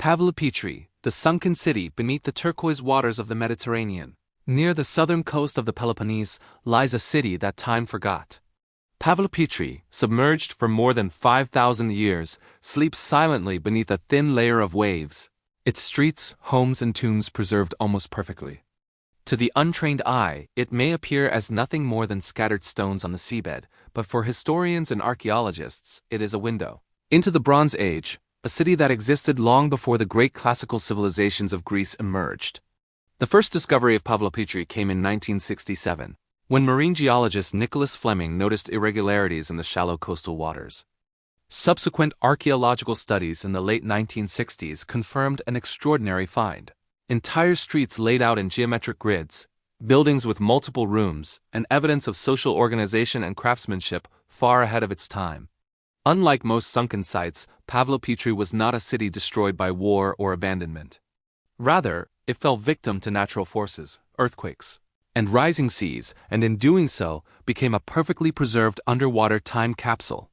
Pavlopetri, the sunken city beneath the turquoise waters of the Mediterranean. Near the southern coast of the Peloponnese lies a city that time forgot. Pavlopetri, submerged for more than 5,000 years, sleeps silently beneath a thin layer of waves, its streets, homes and tombs preserved almost perfectly. To the untrained eye, it may appear as nothing more than scattered stones on the seabed, but for historians and archaeologists, it is a window into the Bronze Age, a city that existed long before the great classical civilizations of Greece emerged. The first discovery of Pavlopetri came in 1967, when marine geologist Nicholas Fleming noticed irregularities in the shallow coastal waters. Subsequent archaeological studies in the late 1960s confirmed an extraordinary find. Entire streets laid out in geometric grids, buildings with multiple rooms, and evidence of social organization and craftsmanship far ahead of its time. Unlike most sunken sites, Pavlopetri was not a city destroyed by war or abandonment. Rather, it fell victim to natural forces, earthquakes, and rising seas, and in doing so, became a perfectly preserved underwater time capsule.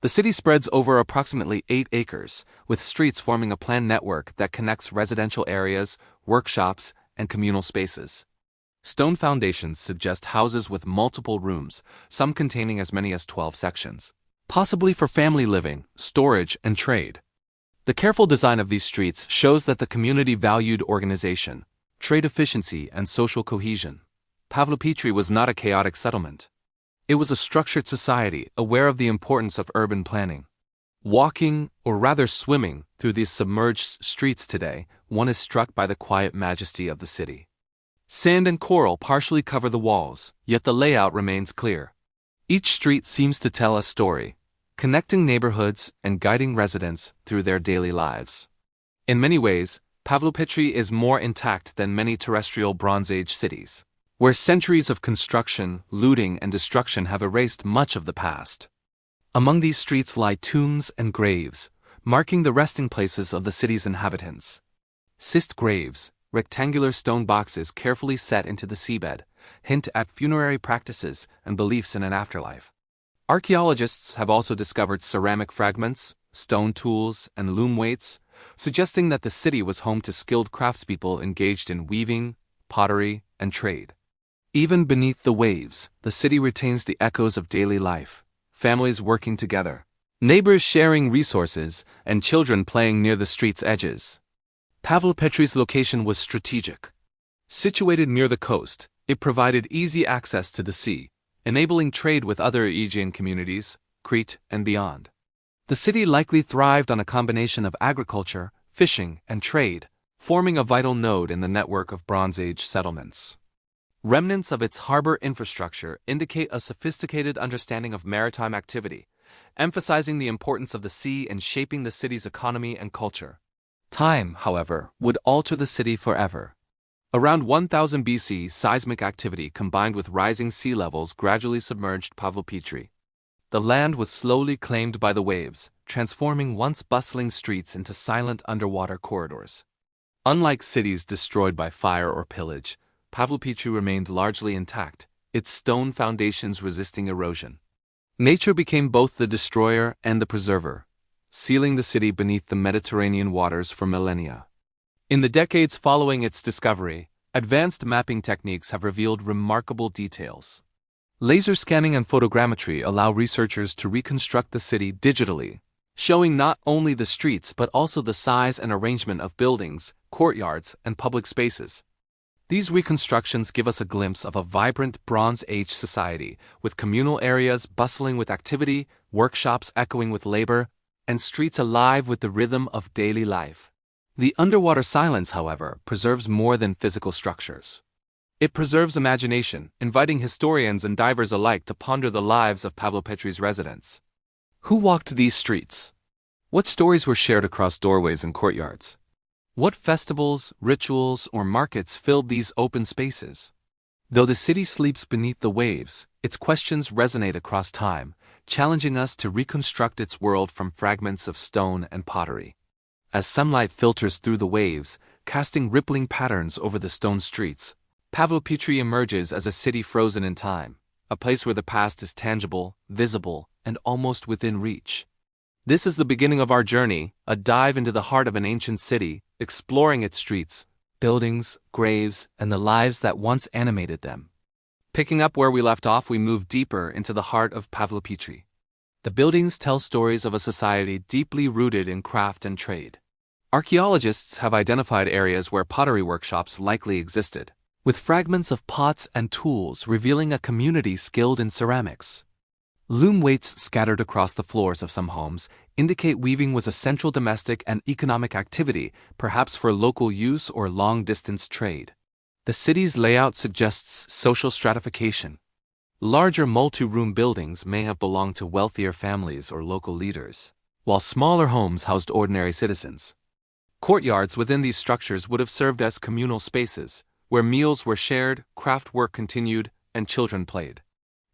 The city spreads over approximately 8 acres, with streets forming a planned network that connects residential areas, workshops, and communal spaces. Stone foundations suggest houses with multiple rooms, some containing as many as 12 sections, possibly for family living, storage, and trade. The careful design of these streets shows that the community valued organization, trade efficiency, and social cohesion. Pavlopetri was not a chaotic settlement. It was a structured society aware of the importance of urban planning. Walking, or rather swimming, through these submerged streets today, one is struck by the quiet majesty of the city. Sand and coral partially cover the walls, yet the layout remains clear. Each street seems to tell a story, connecting neighborhoods and guiding residents through their daily lives. In many ways, Pavlopetri is more intact than many terrestrial Bronze Age cities, where centuries of construction, looting, and destruction have erased much of the past. Among these streets lie tombs and graves, marking the resting places of the city's inhabitants. Cist graves, rectangular stone boxes carefully set into the seabed, hint at funerary practices and beliefs in an afterlife. Archaeologists have also discovered ceramic fragments, stone tools, and loom weights, suggesting that the city was home to skilled craftspeople engaged in weaving, pottery, and trade. Even beneath the waves, the city retains the echoes of daily life, families working together, neighbors sharing resources, and children playing near the street's edges. Pavlopetri's location was strategic. Situated near the coast, it provided easy access to the sea, enabling trade with other Aegean communities, Crete, and beyond. The city likely thrived on a combination of agriculture, fishing, and trade, forming a vital node in the network of Bronze Age settlements. Remnants of its harbor infrastructure indicate a sophisticated understanding of maritime activity, emphasizing the importance of the sea in shaping the city's economy and culture. Time, however, would alter the city forever. Around 1000 BC, seismic activity combined with rising sea levels gradually submerged Pavlopetri. The land was slowly claimed by the waves, transforming once bustling streets into silent underwater corridors. Unlike cities destroyed by fire or pillage, Pavlopetri remained largely intact, its stone foundations resisting erosion. Nature became both the destroyer and the preserver, sealing the city beneath the Mediterranean waters for millennia. In the decades following its discovery, advanced mapping techniques have revealed remarkable details. Laser scanning and photogrammetry allow researchers to reconstruct the city digitally, showing not only the streets but also the size and arrangement of buildings, courtyards, and public spaces. These reconstructions give us a glimpse of a vibrant Bronze Age society, with communal areas bustling with activity, workshops echoing with labor, and streets alive with the rhythm of daily life. The underwater silence, however, preserves more than physical structures. It preserves imagination, inviting historians and divers alike to ponder the lives of Pavlopetri's residents. Who walked these streets? What stories were shared across doorways and courtyards? What festivals, rituals, or markets filled these open spaces? Though the city sleeps beneath the waves, its questions resonate across time, challenging us to reconstruct its world from fragments of stone and pottery. As sunlight filters through the waves, casting rippling patterns over the stone streets, Pavlopetri emerges as a city frozen in time, a place where the past is tangible, visible, and almost within reach. This is the beginning of our journey, a dive into the heart of an ancient city, exploring its streets, buildings, graves, and the lives that once animated them. Picking up where we left off, we move deeper into the heart of Pavlopetri. The buildings tell stories of a society deeply rooted in craft and trade. Archaeologists have identified areas where pottery workshops likely existed, with fragments of pots and tools revealing a community skilled in ceramics. Loom weights scattered across the floors of some homes indicate weaving was a central domestic and economic activity, perhaps for local use or long-distance trade. The city's layout suggests social stratification. Larger multi-room buildings may have belonged to wealthier families or local leaders, while smaller homes housed ordinary citizens. Courtyards within these structures would have served as communal spaces, where meals were shared, craft work continued, and children played.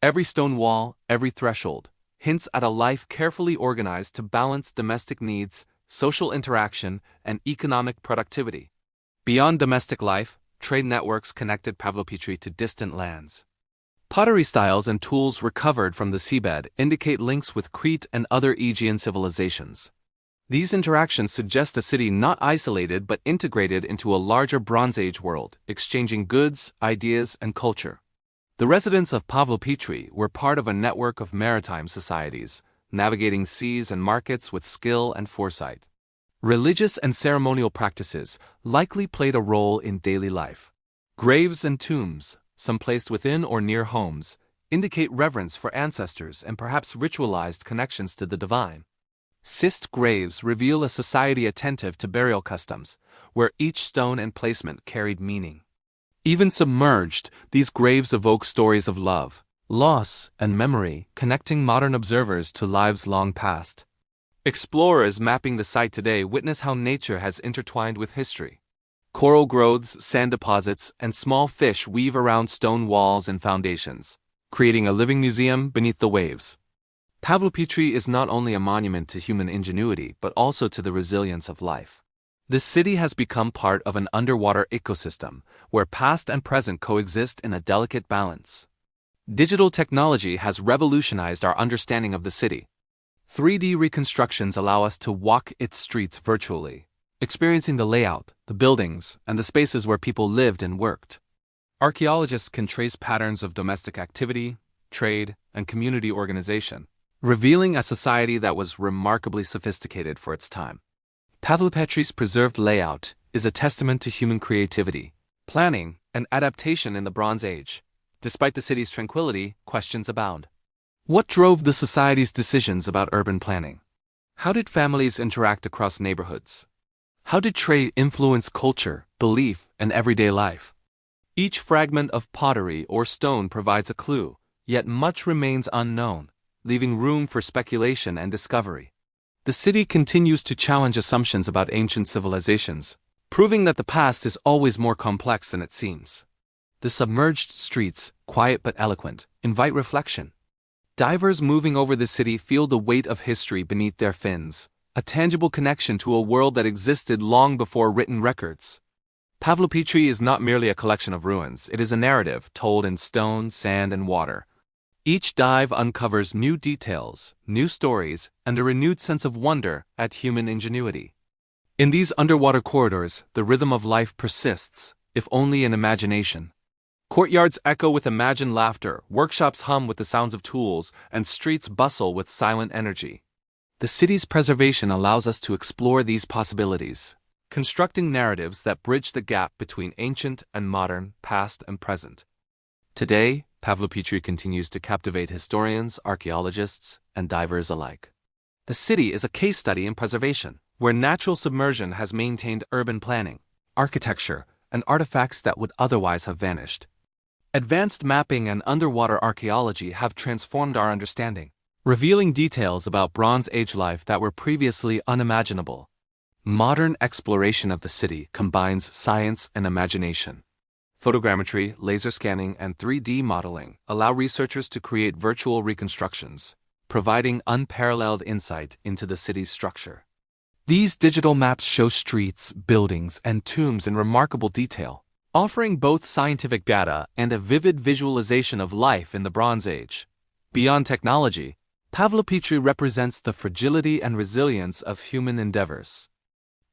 Every stone wall, every threshold, hints at a life carefully organized to balance domestic needs, social interaction, and economic productivity. Beyond domestic life, trade networks connected Pavlopetri to distant lands. Pottery styles and tools recovered from the seabed indicate links with Crete and other Aegean civilizations. These interactions suggest a city not isolated but integrated into a larger Bronze Age world, exchanging goods, ideas, and culture. The residents of Pavlopetri were part of a network of maritime societies, navigating seas and markets with skill and foresight. Religious and ceremonial practices likely played a role in daily life. Graves and tombs, some placed within or near homes, indicate reverence for ancestors and perhaps ritualized connections to the divine. Cist graves reveal a society attentive to burial customs, where each stone and placement carried meaning. Even submerged, these graves evoke stories of love, loss, and memory, connecting modern observers to lives long past. Explorers mapping the site today witness how nature has intertwined with history. Coral growths, sand deposits, and small fish weave around stone walls and foundations, creating a living museum beneath the waves. Pavlopetri is not only a monument to human ingenuity but also to the resilience of life. This city has become part of an underwater ecosystem where past and present coexist in a delicate balance. Digital technology has revolutionized our understanding of the city. 3D reconstructions allow us to walk its streets virtually, experiencing the layout, the buildings, and the spaces where people lived and worked. Archaeologists can trace patterns of domestic activity, trade, and community organization, revealing a society that was remarkably sophisticated for its time. Pavlopetri's preserved layout is a testament to human creativity, planning, and adaptation in the Bronze Age. Despite the city's tranquility, questions abound. What drove the society's decisions about urban planning? How did families interact across neighborhoods? How did trade influence culture, belief, and everyday life? Each fragment of pottery or stone provides a clue, yet much remains unknown, leaving room for speculation and discovery. The city continues to challenge assumptions about ancient civilizations, proving that the past is always more complex than it seems. The submerged streets, quiet but eloquent, invite reflection. Divers moving over the city feel the weight of history beneath their fins, a tangible connection to a world that existed long before written records. Pavlopetri is not merely a collection of ruins, it is a narrative told in stone, sand, and water. Each dive uncovers new details, new stories, and a renewed sense of wonder at human ingenuity. In these underwater corridors, the rhythm of life persists, if only in imagination. Courtyards echo with imagined laughter, workshops hum with the sounds of tools, and streets bustle with silent energy. The city's preservation allows us to explore these possibilities, constructing narratives that bridge the gap between ancient and modern, past and present. Today, Pavlopetri continues to captivate historians, archaeologists, and divers alike. The city is a case study in preservation, where natural submersion has maintained urban planning, architecture, and artifacts that would otherwise have vanished. Advanced mapping and underwater archaeology have transformed our understanding, revealing details about Bronze Age life that were previously unimaginable. Modern exploration of the city combines science and imagination. Photogrammetry, laser scanning, and 3D modeling allow researchers to create virtual reconstructions, providing unparalleled insight into the city's structure. These digital maps show streets, buildings, and tombs in remarkable detail, offering both scientific data and a vivid visualization of life in the Bronze Age. Beyond technology, Pavlopetri represents the fragility and resilience of human endeavors.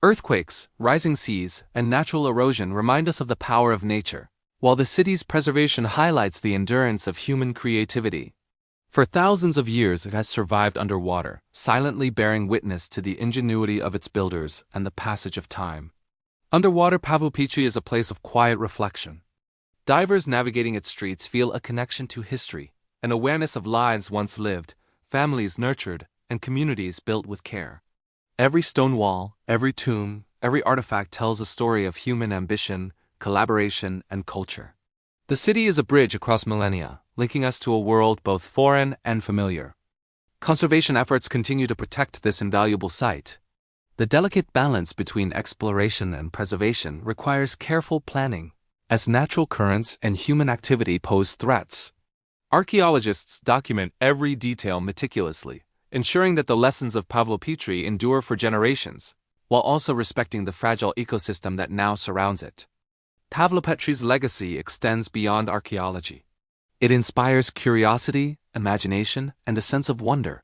Earthquakes, rising seas, and natural erosion remind us of the power of nature, while the city's preservation highlights the endurance of human creativity. For thousands of years it has survived underwater, silently bearing witness to the ingenuity of its builders and the passage of time. Underwater Pavlopetri is a place of quiet reflection. Divers navigating its streets feel a connection to history, an awareness of lives once lived, families nurtured, and communities built with care. Every stone wall, every tomb, every artifact tells a story of human ambition, collaboration, and culture. The city is a bridge across millennia, linking us to a world both foreign and familiar. Conservation efforts continue to protect this invaluable site. The delicate balance between exploration and preservation requires careful planning, as natural currents and human activity pose threats. Archaeologists document every detail meticulously, ensuring that the lessons of Pavlopetri endure for generations, while also respecting the fragile ecosystem that now surrounds it. Pavlopetri's legacy extends beyond archaeology. It inspires curiosity, imagination, and a sense of wonder.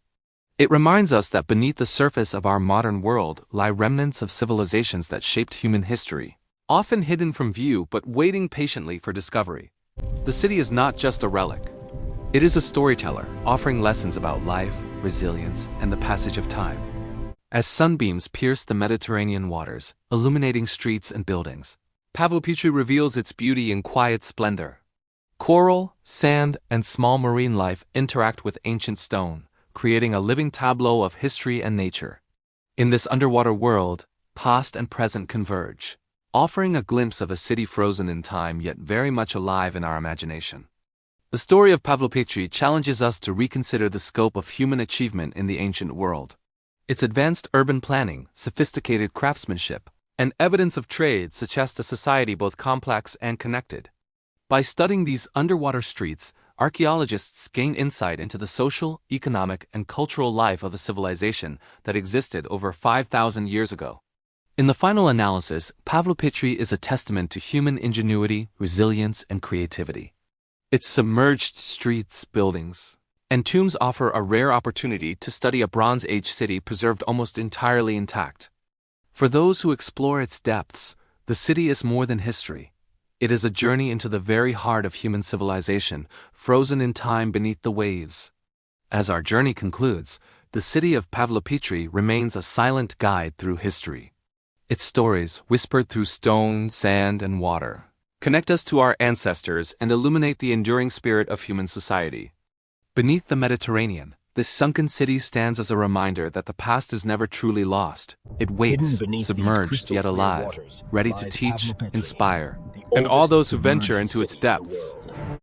It reminds us that beneath the surface of our modern world lie remnants of civilizations that shaped human history, often hidden from view but waiting patiently for discovery. The city is not just a relic. It is a storyteller, offering lessons about life, resilience, and the passage of time. As sunbeams pierce the Mediterranean waters, illuminating streets and buildings, Pavlopetri reveals its beauty in quiet splendor. Coral, sand, and small marine life interact with ancient stone, creating a living tableau of history and nature. In this underwater world, past and present converge, offering a glimpse of a city frozen in time yet very much alive in our imagination. The story of Pavlopetri challenges us to reconsider the scope of human achievement in the ancient world. Its advanced urban planning, sophisticated craftsmanship, and evidence of trade suggest a society both complex and connected. By studying these underwater streets, archaeologists gain insight into the social, economic, and cultural life of a civilization that existed over 5,000 years ago. In the final analysis, Pavlopetri is a testament to human ingenuity, resilience, and creativity. Its submerged streets, buildings, and tombs offer a rare opportunity to study a Bronze Age city preserved almost entirely intact. For those who explore its depths, the city is more than history. It is a journey into the very heart of human civilization, frozen in time beneath the waves. As our journey concludes, the city of Pavlopetri remains a silent guide through history. Its stories, whispered through stone, sand, and water, connect us to our ancestors and illuminate the enduring spirit of human society. Beneath the Mediterranean, this sunken city stands as a reminder that the past is never truly lost. It waits, submerged yet alive, ready to teach, inspire, and all those who venture into its depths.